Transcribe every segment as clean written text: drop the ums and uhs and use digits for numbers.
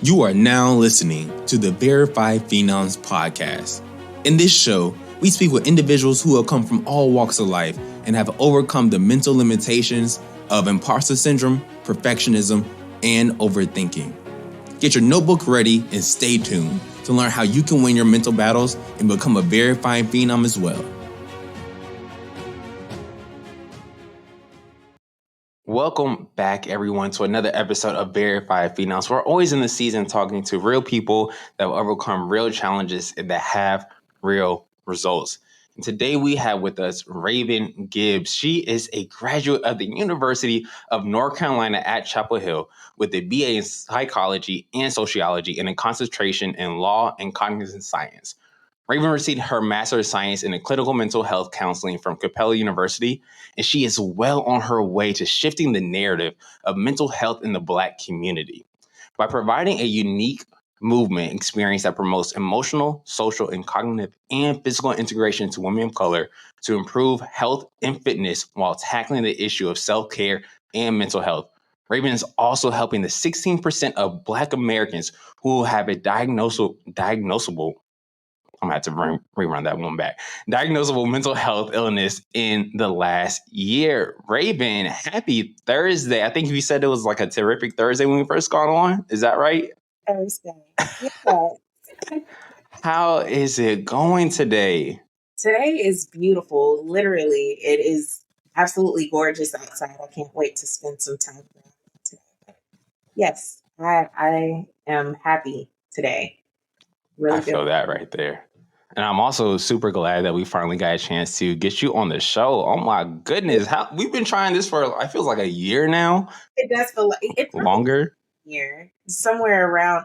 You are now listening to the Verified Phenoms podcast. In this show, we speak with individuals who have come from all walks of life and have overcome the mental limitations of imposter syndrome, perfectionism, and overthinking. Get your notebook ready and stay tuned to learn how you can win your mental battles and become a verified phenom as well. Welcome back, everyone, to another episode of Verified Phenoms. We're always in the season talking to real people that have overcome real challenges and that have real results. And today we have with us Raven Gibbs. She is a graduate of the University of North Carolina at Chapel Hill with a BA in psychology and sociology and a concentration in law and cognitive science. Raven received her Master of Science in Clinical Mental Health Counseling from Capella University, and she is well on her way to shifting the narrative of mental health in the Black community by providing a unique movement experience that promotes emotional, social, and cognitive and physical integration to women of color to improve health and fitness while tackling the issue of self-care and mental health. Raven is also helping the 16% of Black Americans who have a diagnosable I'm going to have to rerun that one back. Diagnosable mental health illness in the last year. Raven, happy Thursday. I think you said it was like a terrific Thursday when we first got on. Is that right? Thursday. Yeah. How is it going today? Today is beautiful. Literally, it is absolutely gorgeous outside. I can't wait to spend some time today. Yes, I am happy today. Really I feel that right there. And I'm also super glad that we finally got a chance to get you on the show. Oh my goodness. We've been trying this for, I feel like a year now. It does feel like it's longer. Year. Somewhere around,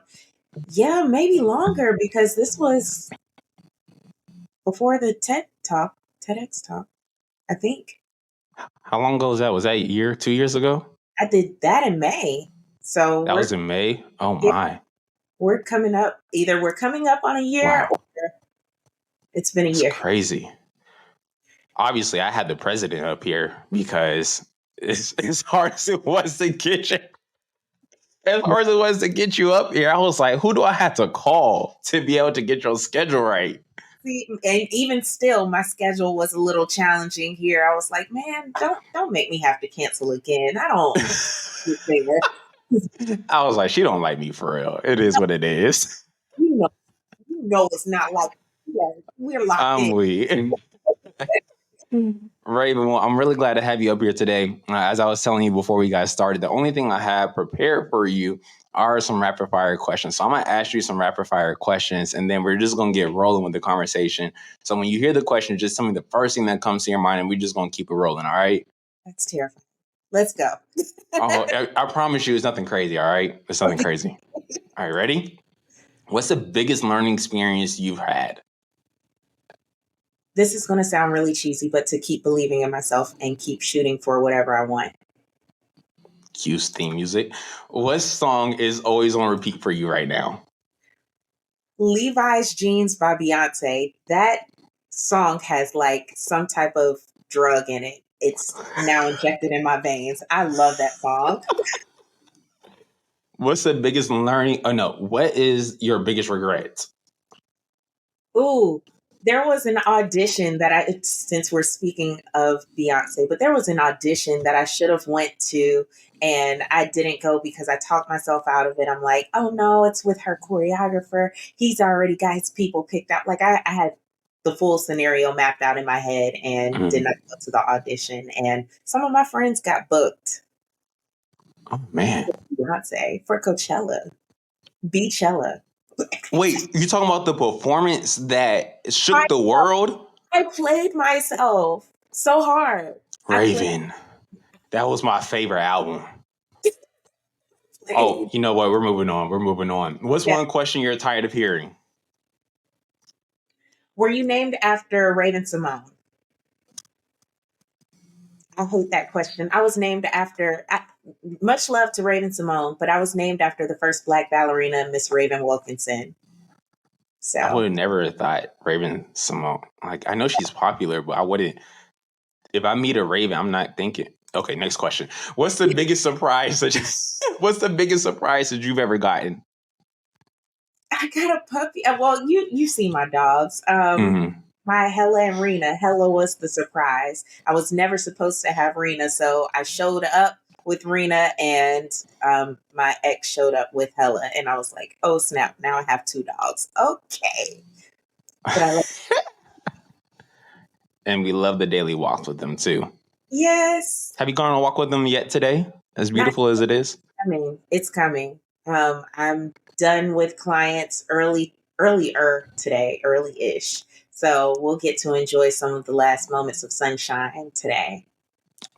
maybe longer, because this was before the TEDx talk, I think. How long ago was that? Was that a year, 2 years ago? I did that in May. So that was in May? Oh my. We're coming up on a year. Wow. Or it's been a year. It's crazy. Obviously, I had the president up here because it's as hard as it was to get you. As hard as it was to get you up here, I was like, who do I have to call to be able to get your schedule right? See, and even still, my schedule was a little challenging here. I was like, man, don't make me have to cancel again. I don't. I was like, she don't like me for real. It is what it is. You know, it's not like we're locked in. Raven, well, I'm really glad to have you up here today. As I was telling you before we got started, the only thing I have prepared for you are some rapid fire questions. So I'm going to ask you some rapid fire questions, and then we're just going to get rolling with the conversation. So when you hear the question, just tell me the first thing that comes to your mind, and we're just going to keep it rolling. All right? That's terrifying. Let's go. I promise you it's nothing crazy. All right? It's nothing crazy. All right, ready? What's the biggest learning experience you've had? This is going to sound really cheesy, but to keep believing in myself and keep shooting for whatever I want. Cue's theme music. What song is always on repeat for you right now? Levi's Jeans by Beyonce. That song has like some type of drug in it. It's now injected in my veins. I love that song. What's the biggest learning? Oh no, what is your biggest regret? Ooh, there was an audition that since we're speaking of Beyonce, but there was an audition that I should have went to, and I didn't go because I talked myself out of it. I'm like, oh no, it's with her choreographer. He's already got his people picked out. Like I had the full scenario mapped out in my head and did not go to the audition. And some of my friends got booked. Oh man. Beyonce for Coachella. Beachella. Wait, you talking about the performance that shook the world? I played myself so hard. Raven. That was my favorite album. Oh, you know what? We're moving on. What's one question you're tired of hearing? Were you named after Raven Simone? I hate that question. I was named after, much love to Raven Simone, but I was named after the first Black ballerina, Miss Raven Wilkinson. So I would have never thought Raven Simone. Like, I know she's popular, but I wouldn't. If I meet a Raven, I'm not thinking. Okay, next question. What's the biggest surprise that you've ever gotten? I got a puppy. Well, you see my dogs. Mm-hmm. My Hella and Rena. Hella was the surprise. I was never supposed to have Rena, so I showed up with Rena, and my ex showed up with Hella, and I was like, "Oh snap! Now I have two dogs." Okay, but I love. And we love the daily walks with them too. Yes, Have you gone on a walk with them yet today? As not beautiful as it is. coming. It's coming. I'm done with clients earlier today, early-ish. So we'll get to enjoy some of the last moments of sunshine today.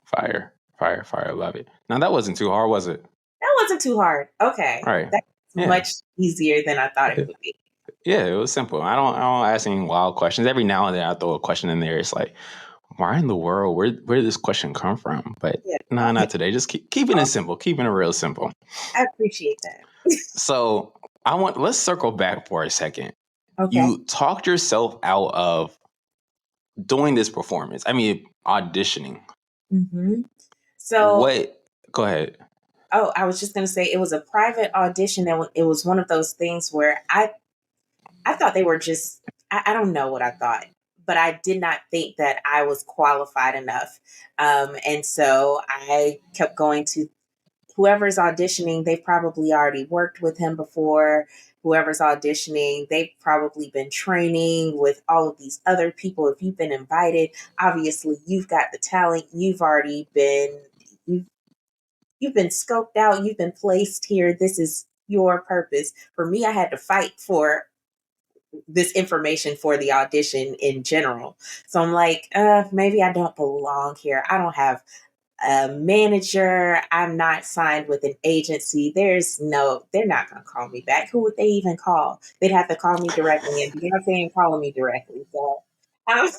Fire, fire, fire. Love it. Now that wasn't too hard, was it? That wasn't too hard. All Okay. right. That's Yeah. much easier than I thought it would be. Yeah, it was simple. I don't ask any wild questions. Every now and then I throw a question in there. It's like, why in the world? Where did this question come from? But Yeah. no, not today. Just keeping it simple, keeping it real simple. I appreciate that. So let's circle back for a second. Okay. You talked yourself out of doing this performance. I mean, auditioning. hmm So, What? Go ahead. I was just going to say it was a private audition. And it was one of those things where I thought they were just, I don't know what I thought, but I did not think that I was qualified enough. And so I kept going to whoever's auditioning, they've probably already worked with him before. Whoever's auditioning, they've probably been training with all of these other people. If you've been invited, obviously you've got the talent. You've, you've been scoped out. You've been placed here. This is your purpose. For me, I had to fight for this information for the audition in general. So I'm like, maybe I don't belong here. I don't have a manager. I'm not signed with an agency. They're not going to call me back. Who would they even call? They'd have to call me directly, and Beyonce ain't calling me directly. So, um,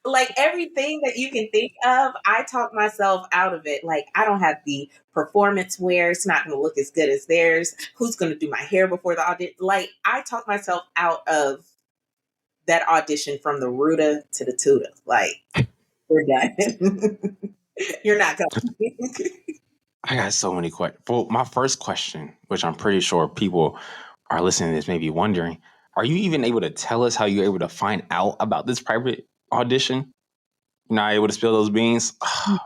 like everything that you can think of, I talk myself out of it. Like, I don't have the performance wear. It's not going to look as good as theirs. Who's going to do my hair before the audition? Like, I talk myself out of that audition from the Ruta to the Tuta. Like, we're done. You're not going. I got so many questions. Well, my first question, which I'm pretty sure people are listening to this may be wondering, are you even able to tell us how you're able to find out about this private audition? You're not able to spill those beans? I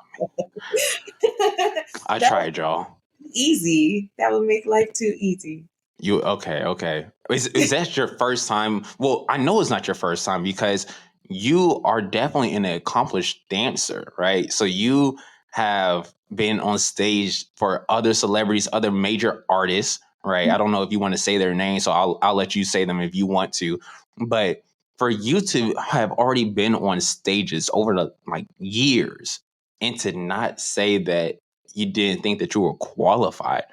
That was tried, y'all. easy. That would make life too easy. You okay? Okay. Is that your first time? Well, I know it's not your first time because you are definitely an accomplished dancer, right? So you have been on stage for other celebrities, other major artists, right? I don't know if you want to say their names, so I'll let you say them if you want to. But for you to have already been on stages over the like years and to not say that you didn't think that you were qualified,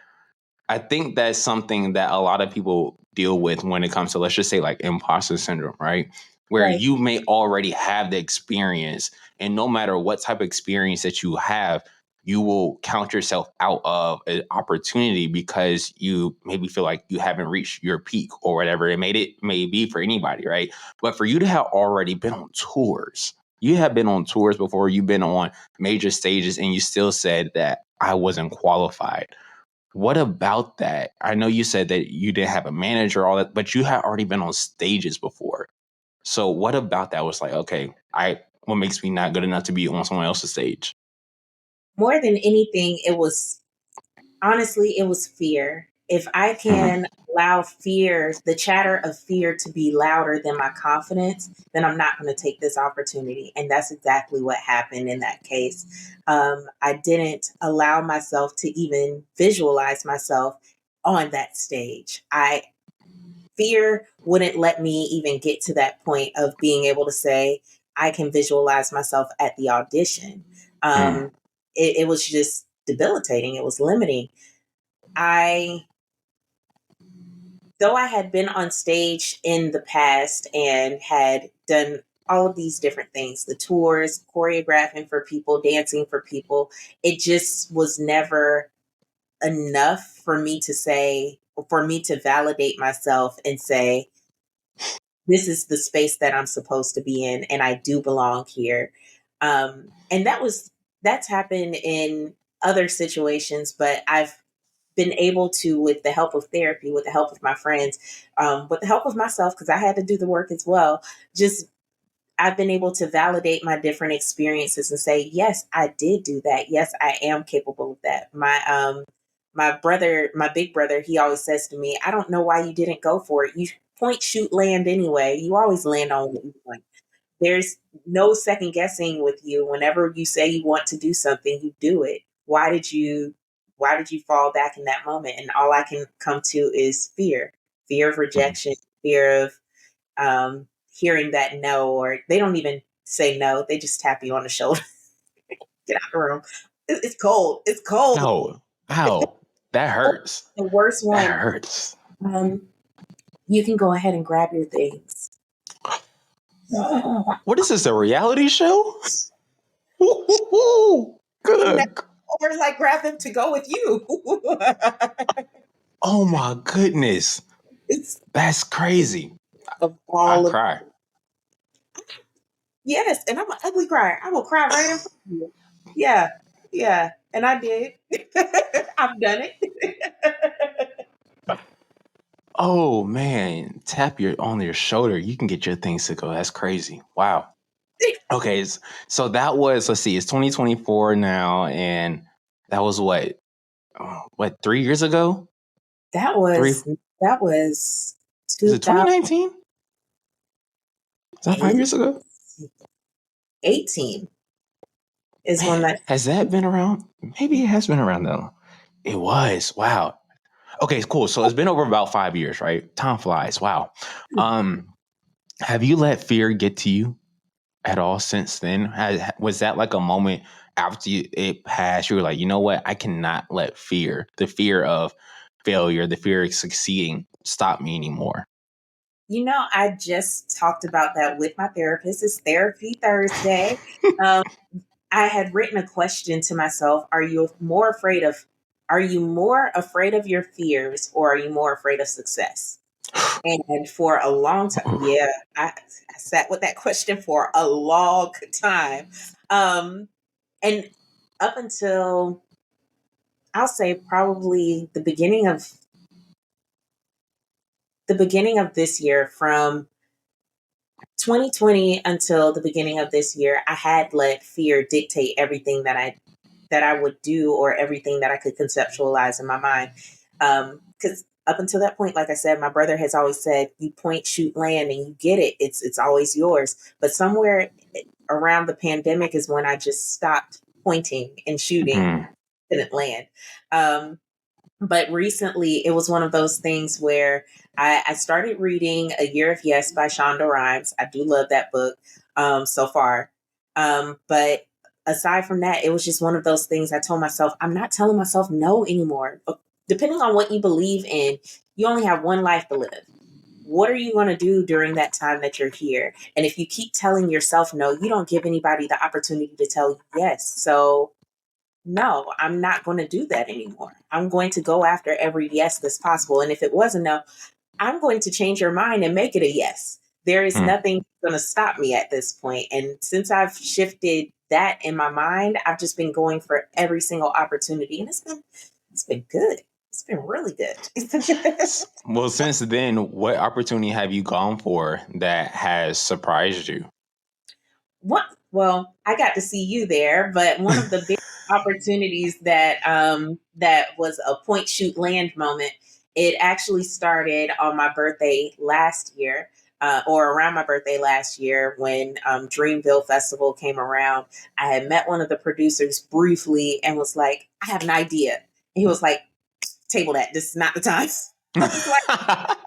I think that's something that a lot of people deal with when it comes to, let's just say, like imposter syndrome, right? Where Right. you may already have the experience, and no matter what type of experience that you have, you will count yourself out of an opportunity because you maybe feel like you haven't reached your peak or whatever may be for anybody, right? But for you to have already been on tours, you have been on tours before, you've been on major stages, and you still said that I wasn't qualified. What about that? I know you said that you didn't have a manager, all that, but you had already been on stages before. So what about that was like, okay, what makes me not good enough to be on someone else's stage? More than anything, it was fear. If I Hmm. can allow fear, the chatter of fear to be louder than my confidence, then I'm not going to take this opportunity. And that's exactly what happened in that case. I didn't allow myself to even visualize myself on that stage. I Fear wouldn't let me even get to that point of being able to say I can visualize myself at the audition. Hmm. Um, it was just debilitating. It was limiting. I Though I had been on stage in the past and had done all of these different things, the tours, choreographing for people, dancing for people, it just was never enough for me to validate myself and say, this is the space that I'm supposed to be in, and I do belong here. And that's happened in other situations, but been able to, with the help of therapy, with the help of my friends, with the help of myself, because I had to do the work as well, just I've been able to validate my different experiences and say, yes, I did do that. Yes, I am capable of that. My brother, my big brother, he always says to me, I don't know why you didn't go for it. You point, shoot, land anyway. You always land on what you want. There's no second guessing with you. Whenever you say you want to do something, you do it. Why did you fall back in that moment? And all I can come to is fear of rejection, fear of hearing that no, or they don't even say no. They just tap you on the shoulder. Get out of the room. It's cold. It's cold. Ow, ow, that hurts. The worst That one. hurts. Um, you can go ahead and grab your things. What is this, a reality show? Good. Or like grab them to go with you. Oh my goodness. It's That's crazy. of I all of cry. yes, and I'm an ugly crier. I will cry right in front of you. Yeah, yeah, and I did. I've done it. Oh man, tap your on your shoulder. You can get your things to go. That's crazy. Wow. Okay, so that was, let's see, it's 2024 now, and that was what 3 years ago? That Three, was that was was it 2019? Is that 5 years ago? 2018 is when Man, that. has that been around? Maybe it has been around that long. It was. Wow. Okay, cool. So it's been over about 5 years, right? Time flies. Wow. Um, have you let fear get to you at all since then? Was that like a moment after it passed? You were like, you know what? I cannot let the fear of failure, the fear of succeeding, stop me anymore. I just talked about that with my therapist. It's Therapy Thursday. Um, I had written a question to myself: Are you more afraid of your fears, or are you more afraid of success? And for a long time, yeah, I sat with that question for a long time. Um, and up until I'll say probably the beginning of this year, from 2020 until the beginning of this year, I had let fear dictate everything that I would do, or everything that I could conceptualize in my mind. Because up until that point, like I said, my brother has always said, "You point, shoot, land, and you get it. It's always yours." But somewhere around the pandemic is when I just stopped pointing and shooting, Mm. didn't land. Um, but recently, it was one of those things where I started reading A Year of Yes by Shonda Rhimes. I do love that book so far. But aside from that, it was just one of those things I told myself, I'm not telling myself no anymore. Depending on what you believe in, you only have one life to live. What are you going to do during that time that you're here? And if you keep telling yourself no, you don't give anybody the opportunity to tell you yes. So no, I'm not going to do that anymore. I'm going to go after every yes that's possible. And if it was a no, I'm going to change your mind and make it a yes. There is Mm. nothing going to stop me at this point. And since I've shifted that in my mind, I've just been going for every single opportunity. And it's been good. It's been really good. Well, since then, what opportunity have you gone for that has surprised you? What well, I got to see you there, but one of the big opportunities that was a point shoot land moment, it actually started on my birthday last year. Or around my birthday last year, when Dreamville Festival came around. I had met one of the producers briefly and was like, I have an idea. And he was like, table that. This is not the time. I was like,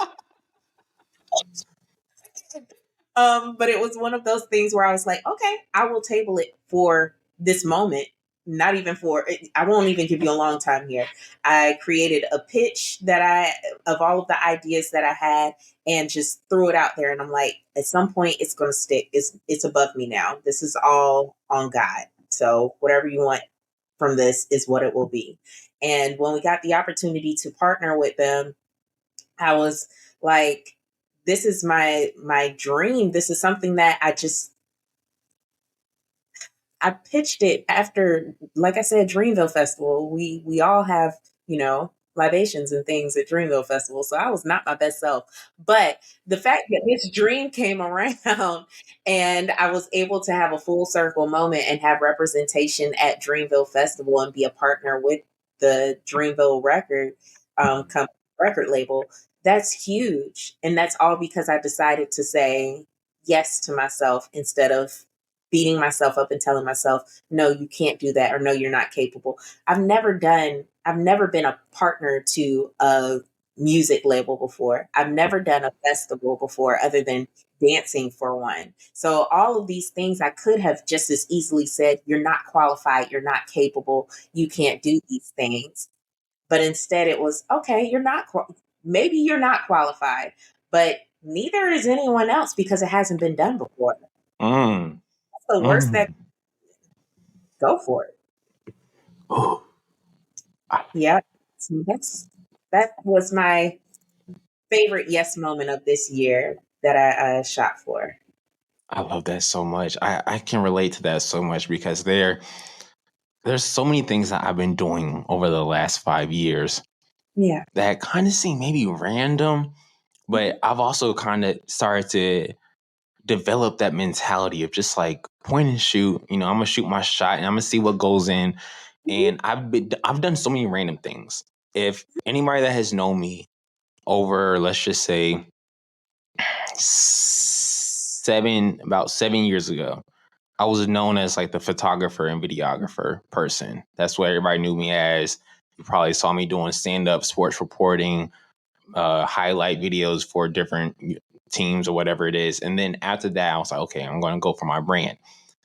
but it was one of those things where I was like, okay, I will table it for this moment. Not even for, I won't even give you a long time here. I created a pitch of all of the ideas that I had, and just threw it out there. And I'm like, at some point it's going to stick. It's above me now. This is all on God. So whatever you want from this is what it will be. And when we got the opportunity to partner with them, I was like, this is my dream. This is something that I pitched it after, like I said, Dreamville Festival. We all have, libations and things at Dreamville Festival. So I was not my best self. But the fact that this dream came around and I was able to have a full circle moment and have representation at Dreamville Festival and be a partner with the Dreamville record label, that's huge. And that's all because I decided to say yes to myself instead of beating myself up and telling myself, no, you can't do that, or no, you're not capable. I've never been a partner to a music label before. I've never done a festival before other than dancing for one. So all of these things I could have just as easily said, you're not qualified, you're not capable, you can't do these things. But instead it was, okay, maybe you're not qualified, but neither is anyone else because it hasn't been done before. Mm. That's the worst that go for it. Oh, Yeah. So that was my favorite yes moment of this year that I shot for. I love that so much. I can relate to that so much because there's so many things that I've been doing over the last 5 years Yeah. that kind of seem maybe random, but I've also kind of started to develop that mentality of just like point and shoot. I'm gonna shoot my shot and I'm gonna see what goes in. Mhm. And I've done so many random things. If anybody that has known me over, let's just say about 7 years ago, I was known as like the photographer and videographer person. That's what everybody knew me as. You probably saw me doing stand-up sports reporting, highlight videos for different teams or whatever it is. And then after that, I was like, okay, I'm going to go for my brand.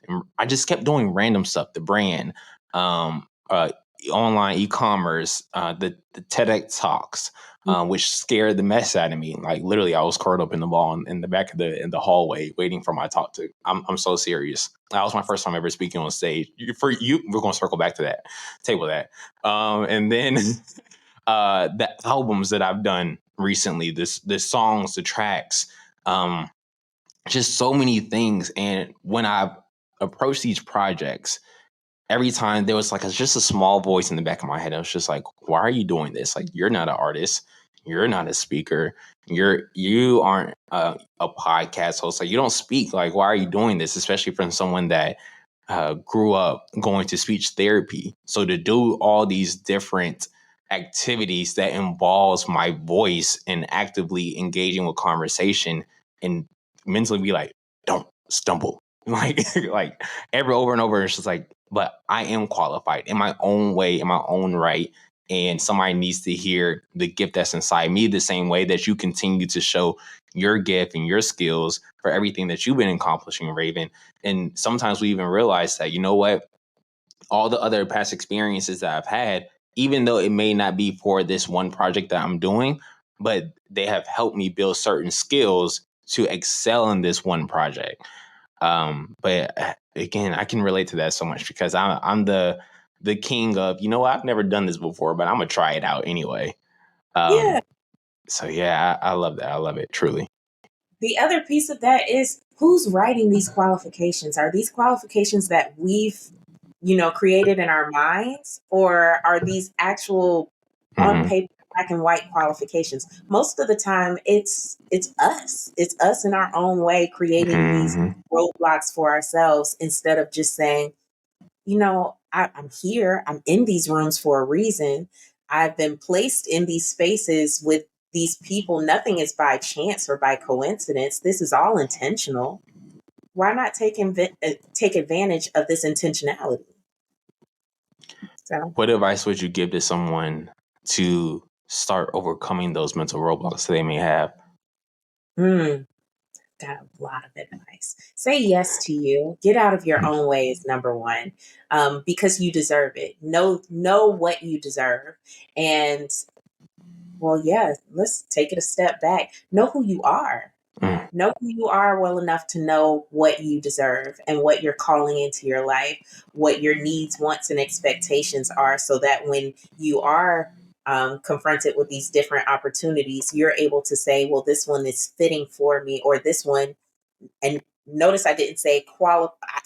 And I just kept doing random stuff, the brand, um, uh, online e-commerce, the TEDx talks, which scared the mess out of me. Like literally, I was curled up in the ball in the back of in the hallway, waiting for my talk to. I'm so serious. That was my first time ever speaking on stage. For you, we're going to circle back to that, table that, and then the albums that I've done recently, the songs, the tracks, um, just so many things. And when I approached these projects, every time there was like just a small voice in the back of my head. I was just like, why are you doing this? Like, you're not an artist. You're not a speaker. You aren't a podcast host. Like, you don't speak. Like, why are you doing this? Especially from someone that grew up going to speech therapy. So to do all these different activities that involves my voice and actively engaging with conversation and mentally be like, don't stumble. Like every over and over, it's just like, but I am qualified in my own way, in my own right. And somebody needs to hear the gift that's inside me the same way that you continue to show your gift and your skills for everything that you've been accomplishing, Raven. And sometimes we even realize that, you know what, all the other past experiences that I've had, even though it may not be for this one project that I'm doing, but they have helped me build certain skills to excel in this one project. But again, I can relate to that so much because I'm the king of, I've never done this before, but I'm gonna try it out anyway. Yeah. So yeah, I love that. I love it truly. The other piece of that is who's writing these qualifications? Are these qualifications that we've, created in our minds, or are these actual on Hmm. paper black and white qualifications? Most of the time it's us. It's us in our own way creating these Hmm. roadblocks for ourselves instead of just saying, I'm here, I'm in these rooms for a reason. I've been placed in these spaces with these people. Nothing is by chance or by coincidence. This is all intentional. Why not take advantage of this intentionality? So, What advice would you give to someone to start overcoming those mental roadblocks they may have? mm, got a lot of advice. Say yes to you. Get out of your own way is number one, because you deserve it. Know what you deserve, and well, yeah, let's take it a step back. Know who you are. Mm. Know who you are well enough to know what you deserve and what you're calling into your life, what your needs, wants, and expectations are, so that when you are confronted with these different opportunities, you're able to say, well, this one is fitting for me, or this one, and notice I didn't say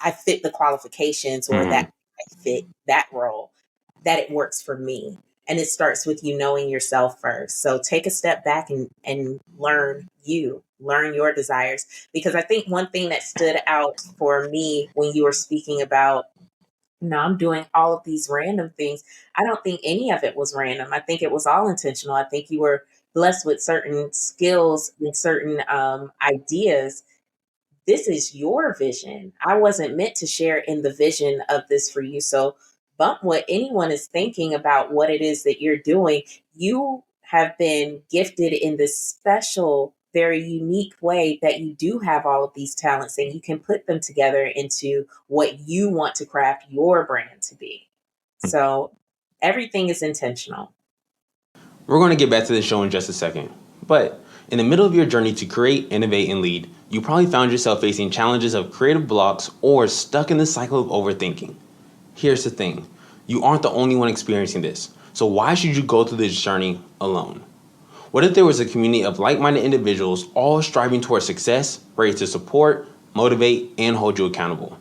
I fit the qualifications or Hmm. that I fit that role, that it works for me. And it starts with you knowing yourself first. So take a step back and learn your desires. Because I think one thing that stood out for me when you were speaking about, I'm doing all of these random things. I don't think any of it was random. I think it was all intentional. I think you were blessed with certain skills and certain ideas. This is your vision. I wasn't meant to share in the vision of this for you. So bump what anyone is thinking about what it is that you're doing. You have been gifted in this special, very unique way that you do have all of these talents and you can put them together into what you want to craft your brand to be. So everything is intentional. We're going to get back to the show in just a second. But in the middle of your journey to create, innovate, and lead, you probably found yourself facing challenges of creative blocks or stuck in the cycle of overthinking. Here's the thing. You aren't the only one experiencing this. So why should you go through this journey alone? What if there was a community of like-minded individuals all striving towards success, ready to support, motivate, and hold you accountable?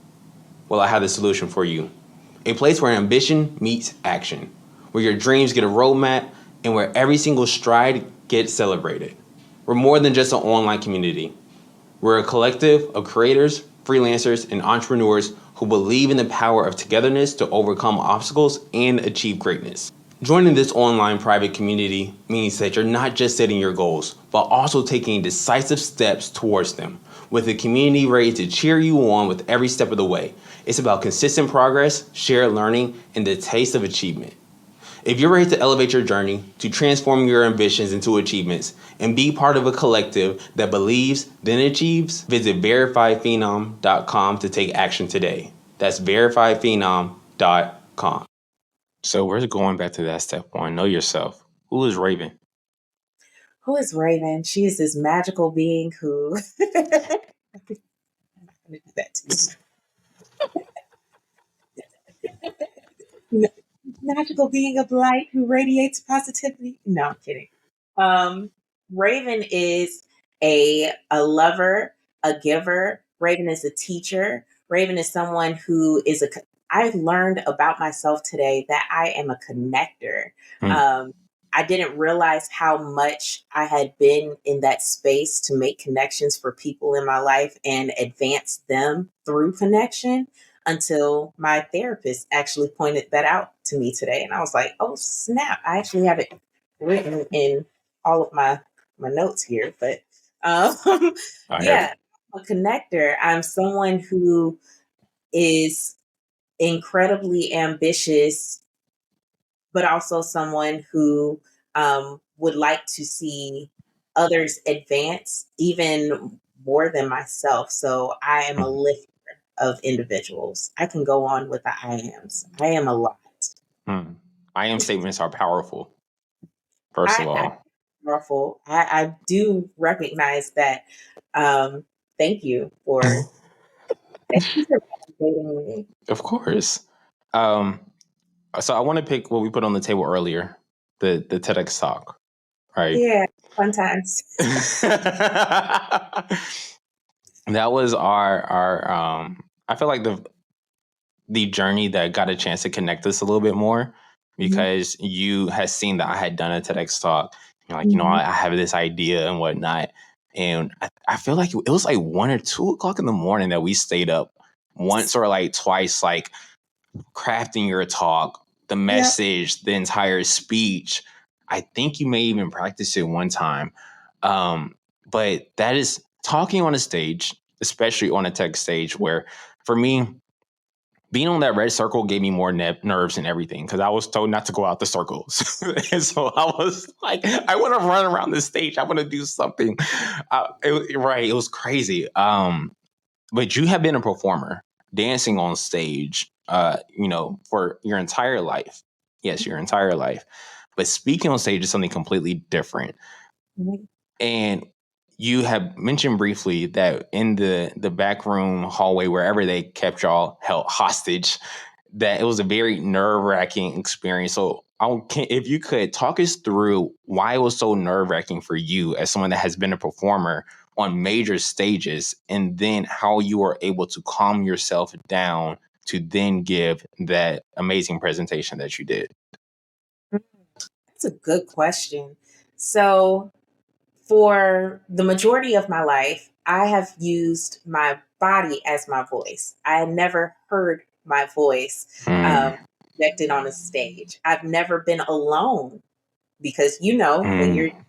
Well, I have the solution for you. A place where ambition meets action, where your dreams get a roadmap, and where every single stride gets celebrated. We're more than just an online community. We're a collective of creators, freelancers, and entrepreneurs who believe in the power of togetherness to overcome obstacles and achieve greatness. Joining this online private community means that you're not just setting your goals, but also taking decisive steps towards them, with a community ready to cheer you on with every step of the way. It's about consistent progress, shared learning, and the taste of achievement. If you're ready to elevate your journey, to transform your ambitions into achievements, and be part of a collective that believes, then achieves, visit verifyphenom.com to take action today. That's verifyphenom.com. So we're going back to that step one. Know yourself. Who is Raven? Who is Raven? She is this magical being who I'm gonna do that too. Magical being of light who radiates positivity. No, I'm kidding. Um, Raven is a lover, a giver. Raven is a teacher. Raven is someone who is I learned about myself today that I am a connector. Hmm. I didn't realize how much I had been in that space to make connections for people in my life and advance them through connection until my therapist actually pointed that out to me today. And I was like, oh, snap. I actually have it written in all of my notes here. But yeah, I'm a connector. I'm someone who is incredibly ambitious, but also someone who would like to see others advance even more than myself. So I am a lifter of individuals. I can go on with the I ams. I am a lot. I am statements are powerful, first of I all. powerful. I do recognize that. Thank you for validating me. Of course. Um, so I want to pick what we put on the table earlier, the TEDx talk, right? Yeah, fun times. That was our I feel like the journey that got a chance to connect us a little bit more Mhm, because you had seen that I had done a TEDx talk. You're like, mhm. I have this idea and whatnot. And I feel like it was like 1 or 2 o'clock in the morning that we stayed up once or like twice, like crafting your talk, the Yep. message, the entire speech. I think you may even practice it one time. But that is talking on a stage, especially on a tech stage, where for me, being on that red circle gave me more nerves and everything because I was told not to go out the circles. And so I was like, I want to run around the stage. I want to do something. Right. It was crazy. But you have been a performer, dancing on stage, for your entire life. Yes, your entire life. But speaking on stage is something completely different. Mhm. And you have mentioned briefly that in the back room hallway, wherever they kept y'all held hostage, that it was a very nerve-wracking experience. So if you could talk us through why it was so nerve-wracking for you as someone that has been a performer on major stages, and then how you were able to calm yourself down to then give that amazing presentation that you did. That's a good question. So, for the majority of my life, I have used my body as my voice. I had never heard my voice Mm, projected on a stage. I've never been alone because, you know, when you're, mm,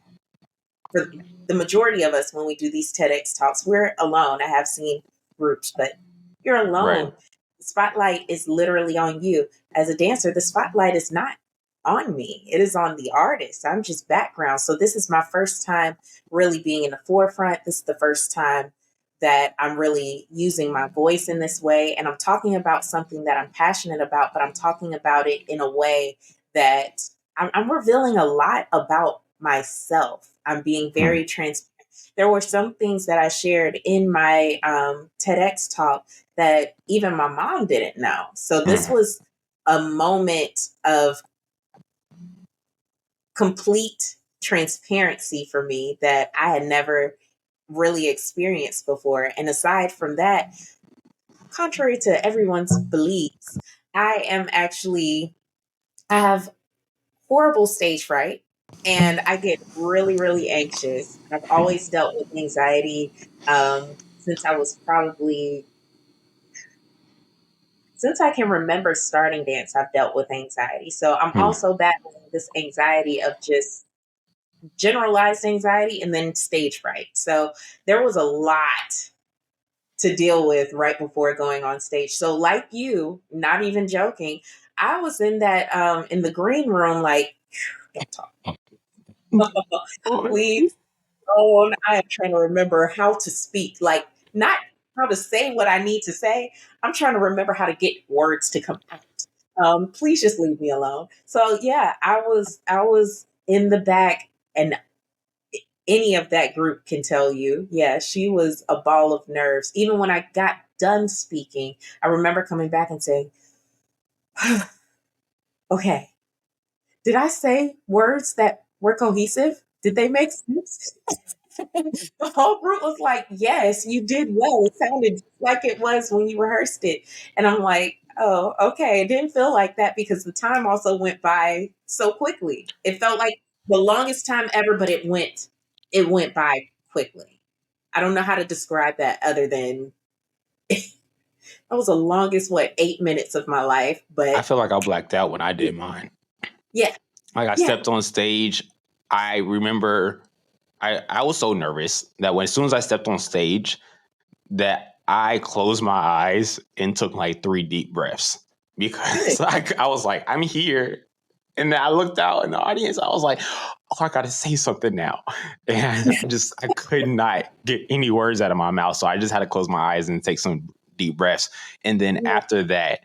for the majority of us, when we do these TEDx talks, we're alone. I have seen groups, but you're right. alone. The spotlight is literally on you. As a dancer, the spotlight is not on me, it is on the artist. I'm just background. So, this is my first time really being in the forefront. This is the first time that I'm really using my voice in this way. And I'm talking about something that I'm passionate about, but I'm talking about it in a way that I'm revealing a lot about myself. I'm being Mm, very transparent. There were some things that I shared in my TEDx talk that even my mom didn't know. So this mm. was a moment of complete transparency for me that I had never really experienced before. And aside from that, contrary to everyone's beliefs, I have horrible stage fright and I get really, really anxious. I've always dealt with anxiety since I was probably, since I can remember starting dance, I've dealt with anxiety. So I'm Hmm. also battling this anxiety of just generalized anxiety and then stage fright. So there was a lot to deal with right before going on stage. So like you, not even joking, I was in that in the green room like don't talk. Please. Oh, I am trying to remember how to speak, like not how to say what I need to say. I'm trying to remember how to get words to come out. Please just leave me alone. So yeah, I was in the back, and any of that group can tell you, yeah, she was a ball of nerves. Even when I got done speaking, I remember coming back and saying, "Okay, did I say words that were cohesive? Did they make sense?" The whole group was like, "Yes, you did well. It sounded just like it was when you rehearsed it." And I'm like, "Oh, okay." It didn't feel like that because the time also went by so quickly. It felt like the longest time ever, but it went by quickly. I don't know how to describe that other than that was the longest, what, 8 minutes of my life. I But feel like I blacked out when I did mine. yeah, Like I yeah, stepped on stage. I remember I was so nervous that when as soon as I stepped on stage, that I closed my eyes and took like 3 deep breaths good. because I was like, I'm here. And then I looked out in the audience. I was like, oh, I got to say something now. And I could not get any words out of my mouth. So I just had to close my eyes and take some deep breaths. And then Yeah, after that,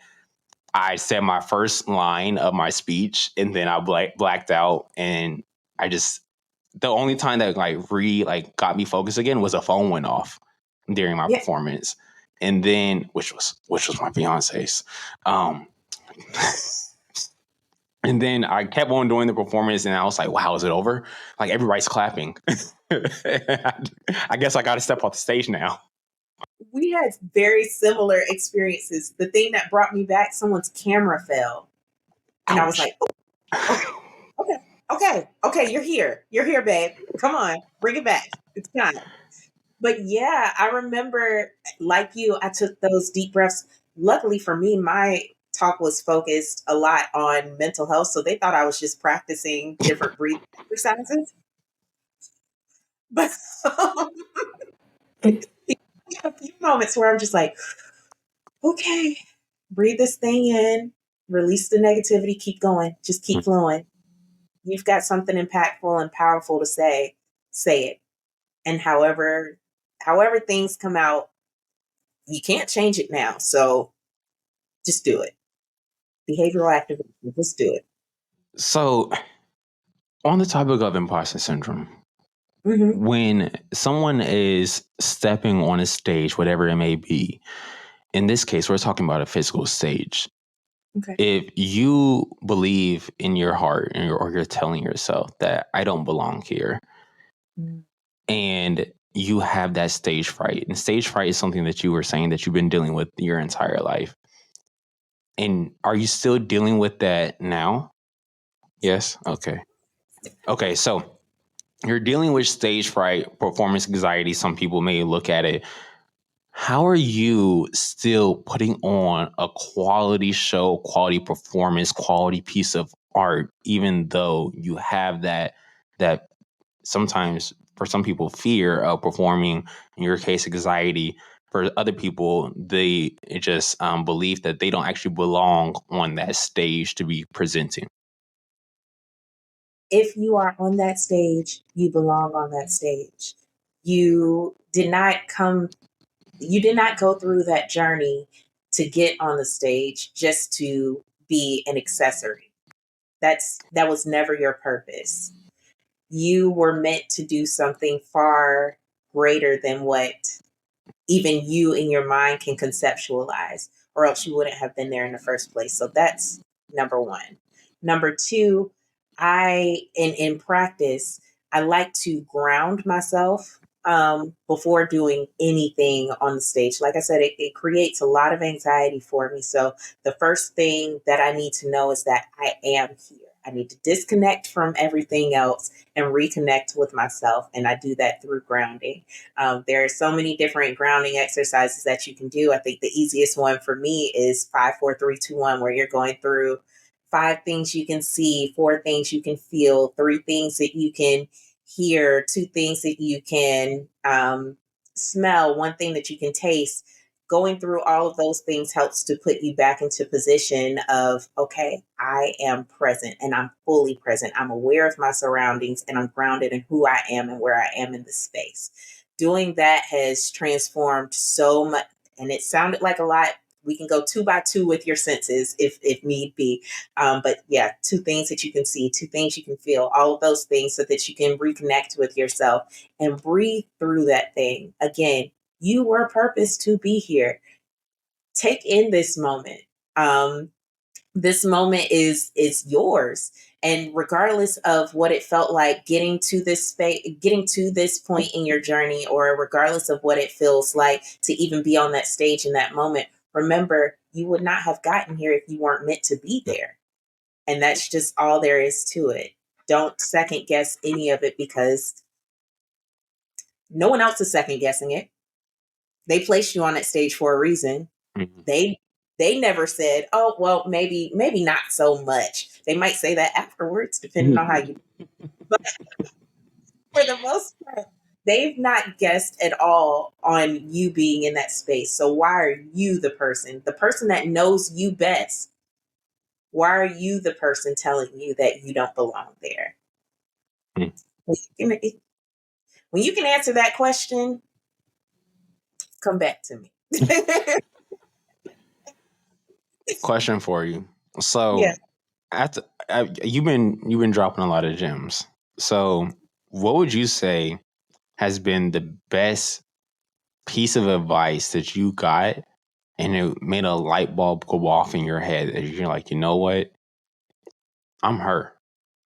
I said my first line of my speech and then I blacked out. And I just, the only time that got me focused again was a phone went off during my yeah. performance, and then which was my fiance's, um, and then I kept on doing the performance, and I was like, "Wow, is it over? Like everybody's clapping." I guess I got to step off the stage now. We had very similar experiences. The thing that brought me back, someone's camera fell. And I was Ouch. like, oh, okay, okay, okay, okay, you're here. You're here, babe. Come on, bring it back. It's time. But yeah, I remember, like you, I took those deep breaths. Luckily for me, my talk was focused a lot on mental health. So they thought I was just practicing different breathing exercises. But a few moments where I'm just like, okay, breathe this thing in, release the negativity, keep going, just keep flowing. You've got something impactful and powerful to say it. And however things come out, you can't change it now. So just do it. Behavioral activation, just do it. So, on the topic of imposter syndrome, Hmm. when someone is stepping on a stage, whatever it may be, in this case, we're talking about a physical stage. Okay. If you believe in your heart or you're telling yourself that I don't belong here, Mm. and you have that stage fright, and stage fright is something that you were saying that you've been dealing with your entire life. And are you still dealing with that now? Yes. Okay. Okay, so you're dealing with stage fright, performance anxiety. Some people may look at it. How are you still putting on a quality show, quality performance, quality piece of art, even though you have that sometimes for some people fear of performing, in your case anxiety, for other people they just believe that they don't actually belong on that stage to be presenting. If you are on that stage, you belong on that stage. You did not come, you did not go through that journey to get on the stage just to be an accessory. That was never your purpose. You were meant to do something far greater than what even you in your mind can conceptualize, or else you wouldn't have been there in the first place. So that's number one. Number two, in practice, I like to ground myself before doing anything on the stage. Like I said, it creates a lot of anxiety for me. So the first thing that I need to know is that I am here. I need to disconnect from everything else and reconnect with myself. And I do that through grounding. There are so many different grounding exercises that you can do. I think the easiest one for me is 5, 4, 3, 2, 1, where you're going through 5 things you can see, 4 things you can feel, 3 things that you can hear, 2 things that you can smell, 1 thing that you can taste. Going through all of those things helps to put you back into position of, okay, I am present and I'm fully present. I'm aware of my surroundings and I'm grounded in who I am and where I am in the space. Doing that has transformed so much. And it sounded like a lot. We can go 2 by 2 with your senses if need be. But yeah, 2 things that you can see, 2 things you can feel, all of those things so that you can reconnect with yourself and breathe through that thing. Again, you were purposed to be here. Take in this moment. This moment is yours, and regardless of what it felt like getting to this space, getting to this point in your journey, or regardless of what it feels like to even be on that stage in that moment, remember you would not have gotten here if you weren't meant to be there. And that's just all there is to it. Don't second guess any of it, because no one else is second guessing it. They placed you on that stage for a reason. Mhm. They never said, "Oh, well, maybe not so much." They might say that afterwards, depending on how you. But for the most part, they've not guessed at all on you being in that space. So why are you the person that knows you best? Why are you the person telling you that you don't belong there? Mhm. When you can answer that question, come back to me. Question for you. So Yeah. after, you've been dropping a lot of gems. So what would you say has been the best piece of advice that you got and it made a light bulb go off in your head that you're like, you know what, I'm her,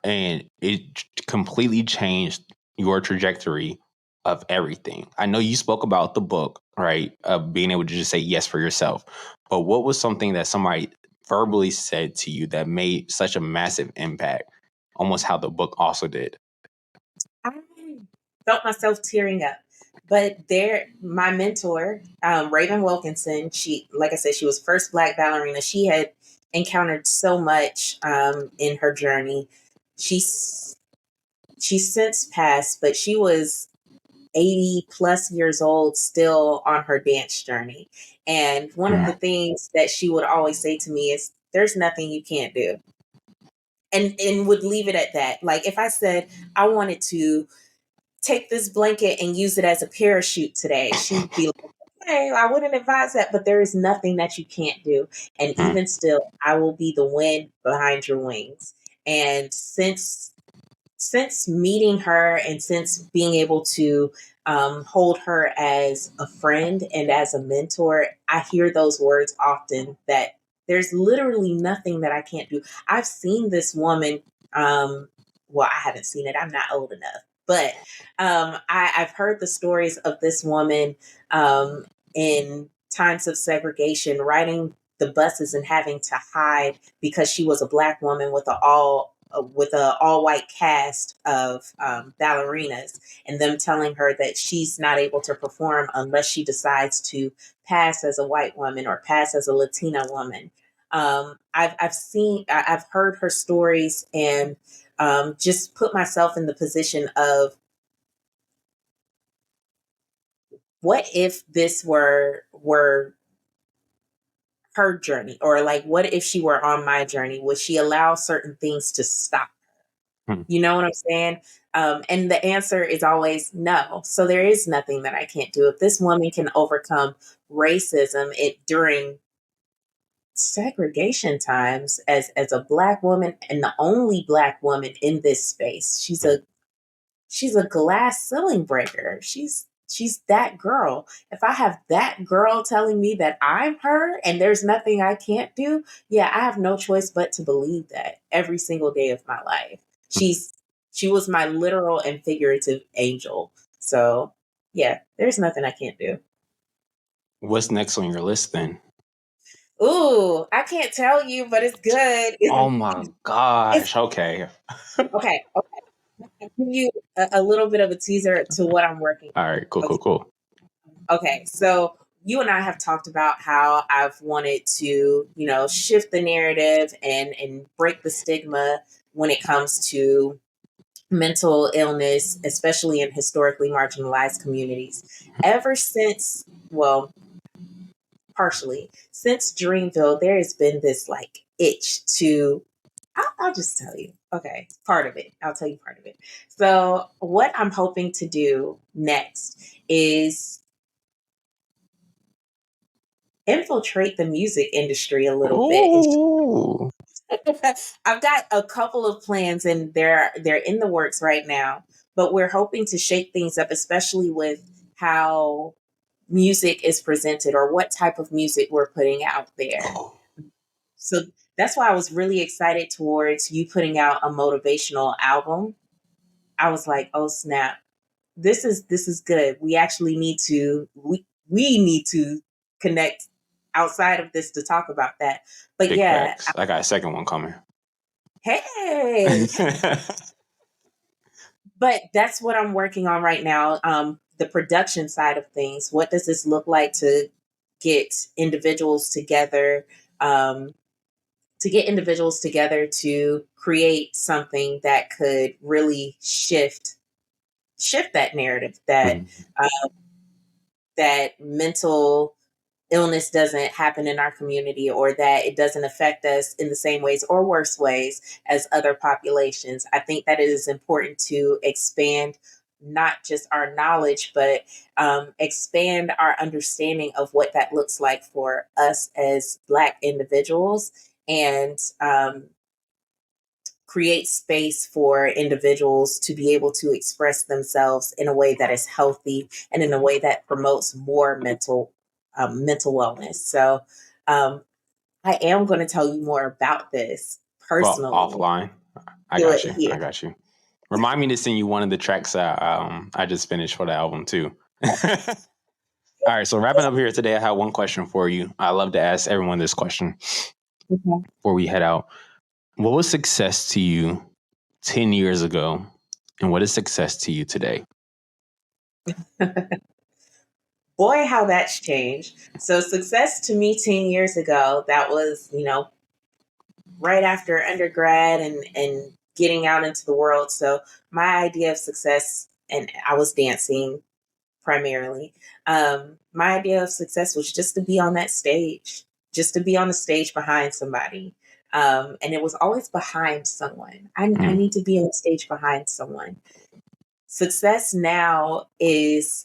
and it completely changed your trajectory of everything? I know you spoke about the book, right, of being able to just say yes for yourself, but what was something that somebody verbally said to you that made such a massive impact, almost how the book also did? I felt myself tearing up. But there, my mentor, Raven Wilkinson, she, like I said, she was first Black ballerina. She had encountered so much in her journey. She's she's since passed, but she was 80 plus years old, still on her dance journey. And one of the Mm. things that she would always say to me is, "There's nothing you can't do," and would leave it at that. Like if I said I wanted to take this blanket and use it as a parachute today, she'd be like, "Hey, I wouldn't advise that, but there is nothing that you can't do. And Mm. even still, I will be the wind behind your wings." And since meeting her and since being able to hold her as a friend and as a mentor, I hear those words often, that there's literally nothing that I can't do. I've seen this woman. Well, I haven't seen it. I'm not old enough. But I've heard the stories of this woman in times of segregation, riding the buses and having to hide because she was a Black woman with with a all white cast of ballerinas, and them telling her that she's not able to perform unless she decides to pass as a white woman or pass as a Latina woman. I've heard her stories, and just put myself in the position of, what if this were her journey, or like, what if she were on my journey? Would she allow certain things to stop? Hmm. You know what I'm saying? And the answer is always no. So there is nothing that I can't do. If this woman can overcome racism during segregation times as a black woman, and the only black woman in this space, she's a glass ceiling breaker. She's that girl. If I have that girl telling me that I'm her and there's nothing I can't do, yeah, I have no choice but to believe that every single day of my life. She was my literal and figurative angel. So yeah, there's nothing I can't do. What's next on your list then? Ooh, I can't tell you, but it's good. Oh my It's gosh. Okay. okay. Okay. I'll give you a little bit of a teaser to what I'm working All right. Cool, on. cool, cool. Okay, so you and I have talked about how I've wanted to, shift the narrative and break the stigma when it comes to mental illness, especially in historically marginalized communities. Ever since, well, partially since Dreamville, there has been this like itch to. I'll just tell you. Okay, part of it. I'll tell you part of it. So, what I'm hoping to do next is infiltrate the music industry a little bit. Ooh. I've got a couple of plans, and they're in the works right now, but we're hoping to shake things up, especially with how music is presented or what type of music we're putting out there. So that's why I was really excited towards you putting out a motivational album. I was like, "Oh snap. This is good. We actually we need to connect outside of this to talk about that." But Big yeah, facts. I got a second one coming. hey, but that's what I'm working on right now. The production side of things. What does this look like to get individuals together? To get individuals together to create something that could really shift that narrative that Mhm. that mental illness doesn't happen in our community, or that it doesn't affect us in the same ways or worse ways as other populations. I think that it is important to expand not just our knowledge, but expand our understanding of what that looks like for us as Black individuals, and create space for individuals to be able to express themselves in a way that is healthy and in a way that promotes more mental wellness. So um, I am going to tell you more about this Well, personally. offline. I Do got it you. here. I got you. Remind me to send you one of the tracks I just finished for the album too. All right, so wrapping up here today, I have one question for you. I love to ask everyone this question Okay. before we head out. What was success to you 10 years ago, and what is success to you today? Boy, how that's changed. So success to me 10 years ago, that was, right after undergrad and getting out into the world. So my idea of success, and I was dancing primarily. My idea of success was just to be on that stage, just to be on the stage behind somebody. And it was always behind someone. I Mm, need to be on stage behind someone. Success now is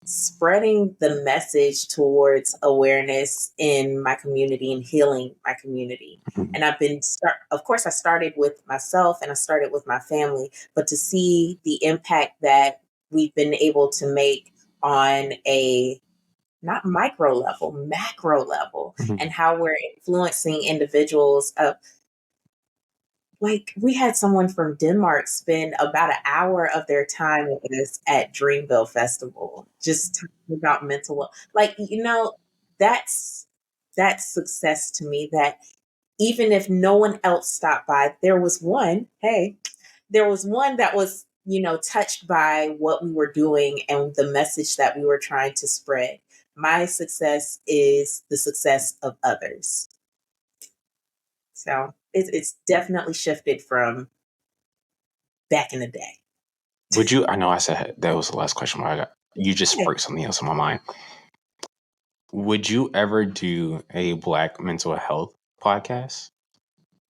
spreading the message towards awareness in my community and healing my community. mm, And of course, I started with myself and I started with my family, but to see the impact that we've been able to make on a not micro level, macro level, mm, and how we're influencing individuals. Like, we had someone from Denmark spend about an hour of their time with us at Dreamville Festival, just talking about mental. Like, that's success to me. That even if no one else stopped by, there was one, hey, there was one that was, touched by what we were doing and the message that we were trying to spread. My success is the success of others. So it's definitely shifted from back in the day. Would you, I know I said that was the last question, but you just sparked something else in my mind. Would you ever do a Black mental health podcast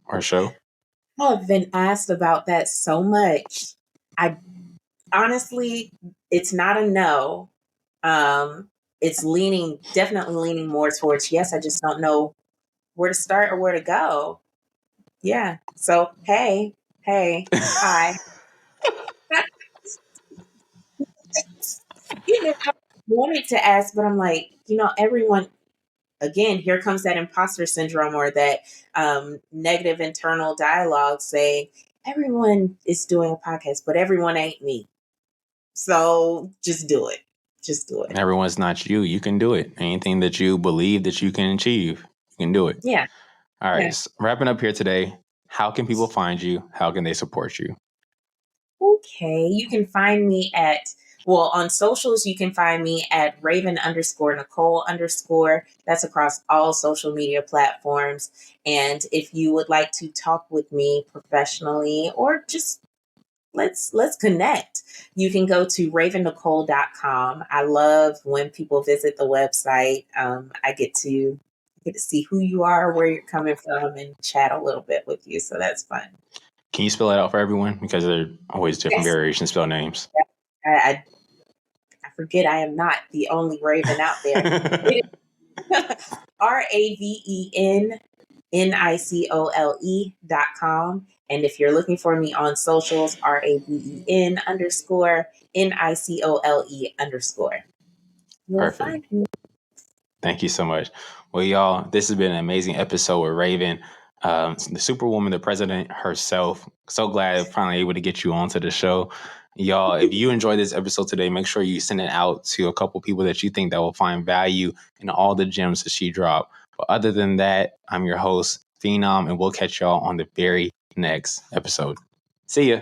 or show? I've been asked about that so much. I honestly, it's not a no. It's definitely leaning more towards yes. I just don't know where to start or where to go. Yeah. So, hey, hi. I wanted to ask, but I'm like, everyone, again, here comes that imposter syndrome or that negative internal dialogue saying, everyone is doing a podcast, but everyone ain't me. So just do it. Just do it. Everyone's not you. You can do it. Anything that you believe that you can achieve, you can do it. Yeah. All right. Yeah. So wrapping up here today. How can people find you? How can they support you? Okay. You can find me on socials, you can find me at Raven_Nicole_. That's across all social media platforms. And if you would like to talk with me professionally or just let's connect, you can go to ravennicole.com. I love when people visit the website. I get to see who you are, where you're coming from, and chat a little bit with you. So that's fun. Can you spell it out for everyone? Because there are always different Yes. variations spell names. I forget I am not the only Raven out there. It is RavenNicole.com. And if you're looking for me on socials, Raven_Nicole_. You'll Perfect. find me. Thank you so much. Well, y'all, this has been an amazing episode with Raven, the superwoman, the president herself. So glad finally able to get you onto the show. Y'all, if you enjoyed this episode today, make sure you send it out to a couple people that you think that will find value in all the gems that she dropped. But other than that, I'm your host, Phenom, and we'll catch y'all on the very next episode. See ya.